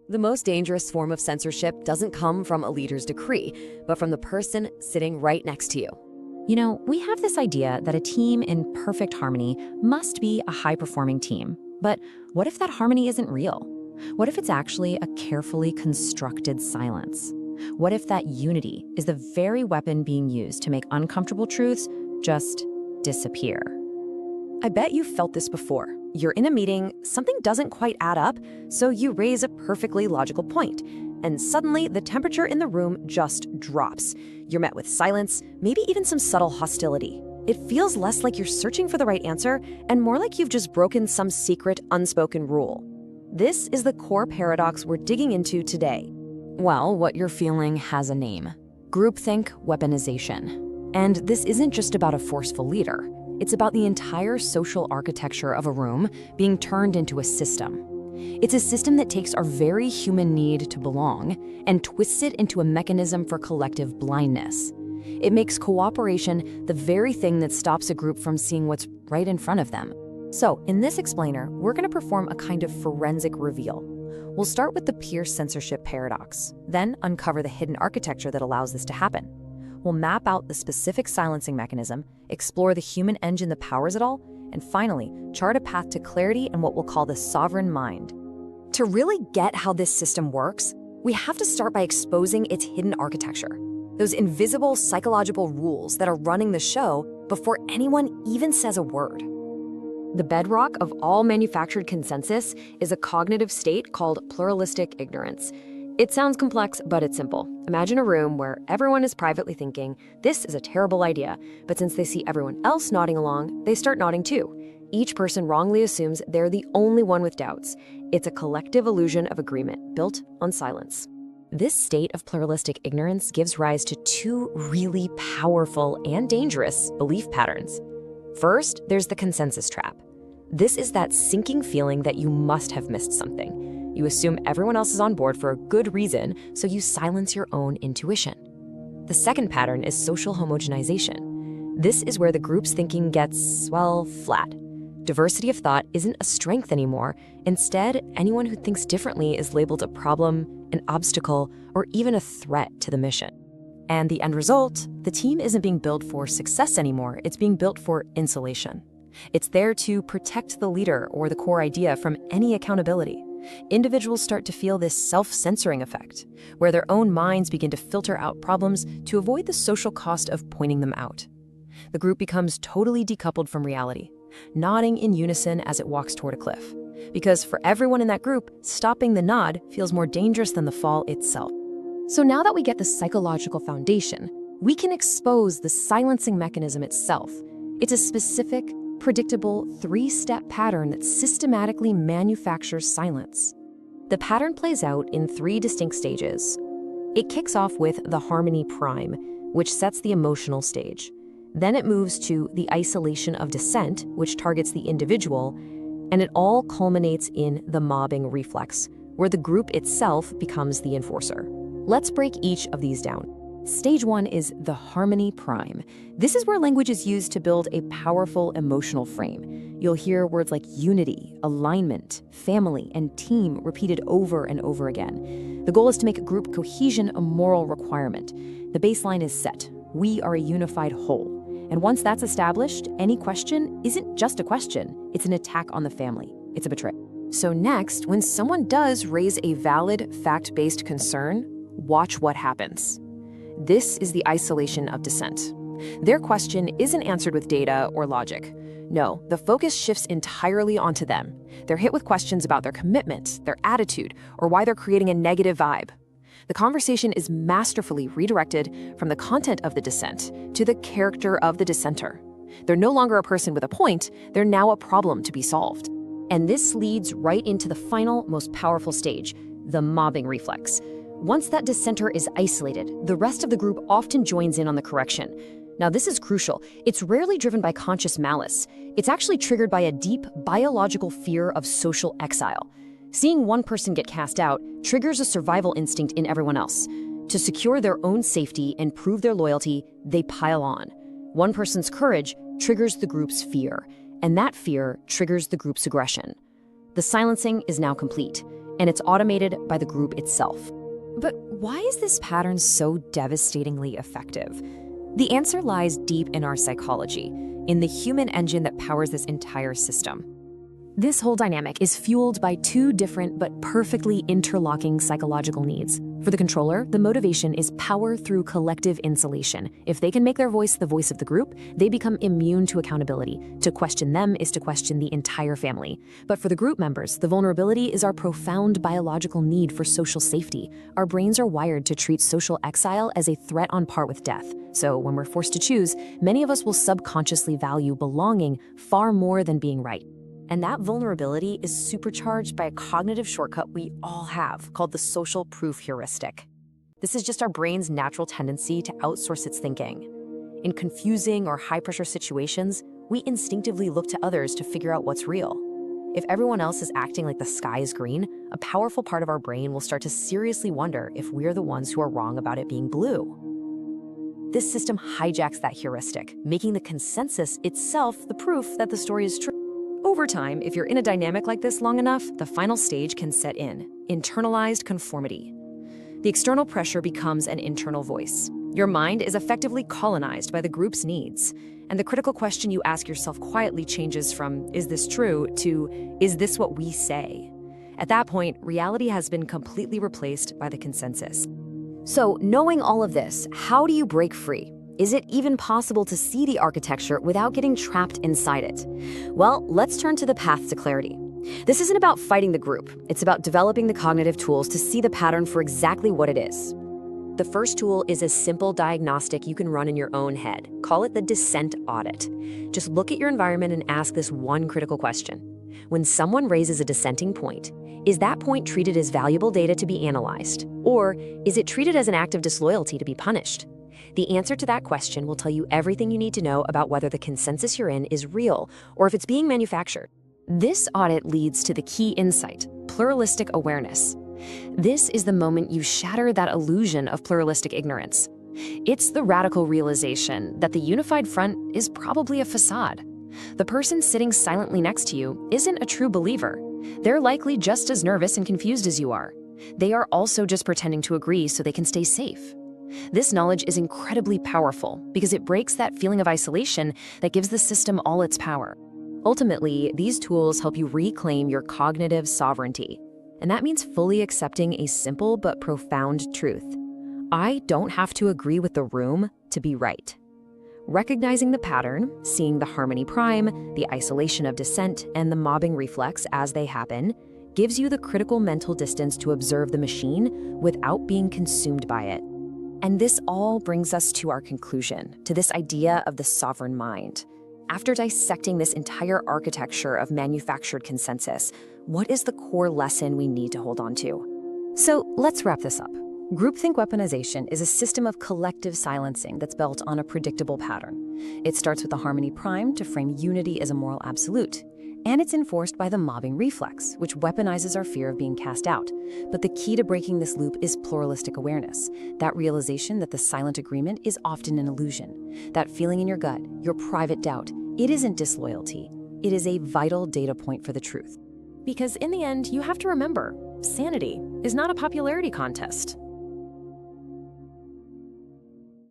The most dangerous form of censorship doesn't come from a leader's decree, but from the person sitting right next to you. You know, we have this idea that a team in perfect harmony must be a high-performing team. But what if that harmony isn't real? What if it's actually a carefully constructed silence? What if that unity is the very weapon being used to make uncomfortable truths just disappear? I bet you've felt this before. You're in a meeting, something doesn't quite add up, so you raise a perfectly logical point, and suddenly the temperature in the room just drops. You're met with silence, maybe even some subtle hostility. It feels less like you're searching for the right answer and more like you've just broken some secret, unspoken rule. This is the core paradox we're digging into today. Well, what you're feeling has a name: groupthink weaponization. And this isn't just about a forceful leader. It's about the entire social architecture of a room being turned into a system. It's a system that takes our very human need to belong and twists it into a mechanism for collective blindness. It makes cooperation the very thing that stops a group from seeing what's right in front of them. So, in this explainer, we're going to perform a kind of forensic reveal. We'll start with the peer censorship paradox, then uncover the hidden architecture that allows this to happen. We'll map out the specific silencing mechanism, explore the human engine that powers it all, and finally, chart a path to clarity and what we'll call the sovereign mind. To really get how this system works, we have to start by exposing its hidden architecture, those invisible psychological rules that are running the show before anyone even says a word. The bedrock of all manufactured consensus is a cognitive state called pluralistic ignorance. It sounds complex, but it's simple. Imagine a room where everyone is privately thinking, this is a terrible idea, but since they see everyone else nodding along, they start nodding too. Each person wrongly assumes they're the only one with doubts. It's a collective illusion of agreement built on silence. This state of pluralistic ignorance gives rise to two really powerful and dangerous belief patterns. First, there's the consensus trap. This is that sinking feeling that you must have missed something. You assume everyone else is on board for a good reason, so you silence your own intuition. The second pattern is social homogenization. This is where the group's thinking gets, well, flat. Diversity of thought isn't a strength anymore. Instead, anyone who thinks differently is labeled a problem, an obstacle, or even a threat to the mission. And the end result, the team isn't being built for success anymore, it's being built for insulation. It's there to protect the leader or the core idea from any accountability. Individuals start to feel this self-censoring effect, where their own minds begin to filter out problems to avoid the social cost of pointing them out. The group becomes totally decoupled from reality, nodding in unison as it walks toward a cliff. Because for everyone in that group, stopping the nod feels more dangerous than the fall itself. So now that we get the psychological foundation, we can expose the silencing mechanism itself. It's a specific, predictable, three-step pattern that systematically manufactures silence. The pattern plays out in three distinct stages. It kicks off with the harmony prime, which sets the emotional stage. Then it moves to the isolation of dissent, which targets the individual, and it all culminates in the mobbing reflex, where the group itself becomes the enforcer. Let's break each of these down. Stage one is the harmony prime. This is where language is used to build a powerful emotional frame. You'll hear words like unity, alignment, family, and team repeated over and over again. The goal is to make group cohesion a moral requirement. The baseline is set. We are a unified whole. And once that's established, any question isn't just a question. It's an attack on the family. It's a betrayal. So next, when someone does raise a valid, fact-based concern, watch what happens. This is the isolation of dissent. Their question isn't answered with data or logic. No, the focus shifts entirely onto them. They're hit with questions about their commitment, their attitude, or why they're creating a negative vibe. The conversation is masterfully redirected from the content of the dissent to the character of the dissenter. They're no longer a person with a point, they're now a problem to be solved. And this leads right into the final, most powerful stage, the mobbing reflex. Once that dissenter is isolated, the rest of the group often joins in on the correction. Now, this is crucial. It's rarely driven by conscious malice. It's actually triggered by a deep biological fear of social exile. Seeing one person get cast out triggers a survival instinct in everyone else. To secure their own safety and prove their loyalty, they pile on. One person's courage triggers the group's fear, and that fear triggers the group's aggression. The silencing is now complete. and it's automated by the group itself. But why is this pattern so devastatingly effective? The answer lies deep in our psychology, in the human engine that powers this entire system. This whole dynamic is fueled by two different but perfectly interlocking psychological needs. For the controller, the motivation is power through collective insulation. If they can make their voice the voice of the group, they become immune to accountability. To question them is to question the entire family. But for the group members, the vulnerability is our profound biological need for social safety. Our brains are wired to treat social exile as a threat on par with death. So when we're forced to choose, many of us will subconsciously value belonging far more than being right. And that vulnerability is supercharged by a cognitive shortcut we all have called the social proof heuristic. This is just our brain's natural tendency to outsource its thinking. In confusing or high-pressure situations, we instinctively look to others to figure out what's real. If everyone else is acting like the sky is green, a powerful part of our brain will start to seriously wonder if we're the ones who are wrong about it being blue. This system hijacks that heuristic, making the consensus itself the proof that the story is true. Over time, if you're in a dynamic like this long enough, the final stage can set in: internalized conformity. The external pressure becomes an internal voice. Your mind is effectively colonized by the group's needs, and the critical question you ask yourself quietly changes from, "Is this true?" to, "Is this what we say?" At that point, reality has been completely replaced by the consensus. So, knowing all of this, how do you break free? Is it even possible to see the architecture without getting trapped inside it? Well, let's turn to the path to clarity. This isn't about fighting the group. It's about developing the cognitive tools to see the pattern for exactly what it is. The first tool is a simple diagnostic you can run in your own head. Call it the Dissent Audit. Just look at your environment and ask this one critical question. When someone raises a dissenting point, is that point treated as valuable data to be analyzed? Or is it treated as an act of disloyalty to be punished? The answer to that question will tell you everything you need to know about whether the consensus you're in is real or if it's being manufactured. This audit leads to the key insight: pluralistic awareness. This is the moment you shatter that illusion of pluralistic ignorance. It's the radical realization that the unified front is probably a facade. The person sitting silently next to you isn't a true believer. They're likely just as nervous and confused as you are. They are also just pretending to agree so they can stay safe. This knowledge is incredibly powerful because it breaks that feeling of isolation that gives the system all its power. Ultimately, these tools help you reclaim your cognitive sovereignty. And that means fully accepting a simple but profound truth. I don't have to agree with the room to be right. Recognizing the pattern, seeing the harmony prime, the isolation of dissent, and the mobbing reflex as they happen, gives you the critical mental distance to observe the machine without being consumed by it. And this all brings us to our conclusion, to this idea of the sovereign mind. After dissecting this entire architecture of manufactured consensus, what is the core lesson we need to hold on to? So let's wrap this up. Groupthink weaponization is a system of collective silencing that's built on a predictable pattern. It starts with the harmony prime to frame unity as a moral absolute. And it's enforced by the mobbing reflex, which weaponizes our fear of being cast out. But the key to breaking this loop is pluralistic awareness, that realization that the silent agreement is often an illusion. That feeling in your gut, your private doubt, it isn't disloyalty. It is a vital data point for the truth. Because in the end, you have to remember, sanity is not a popularity contest.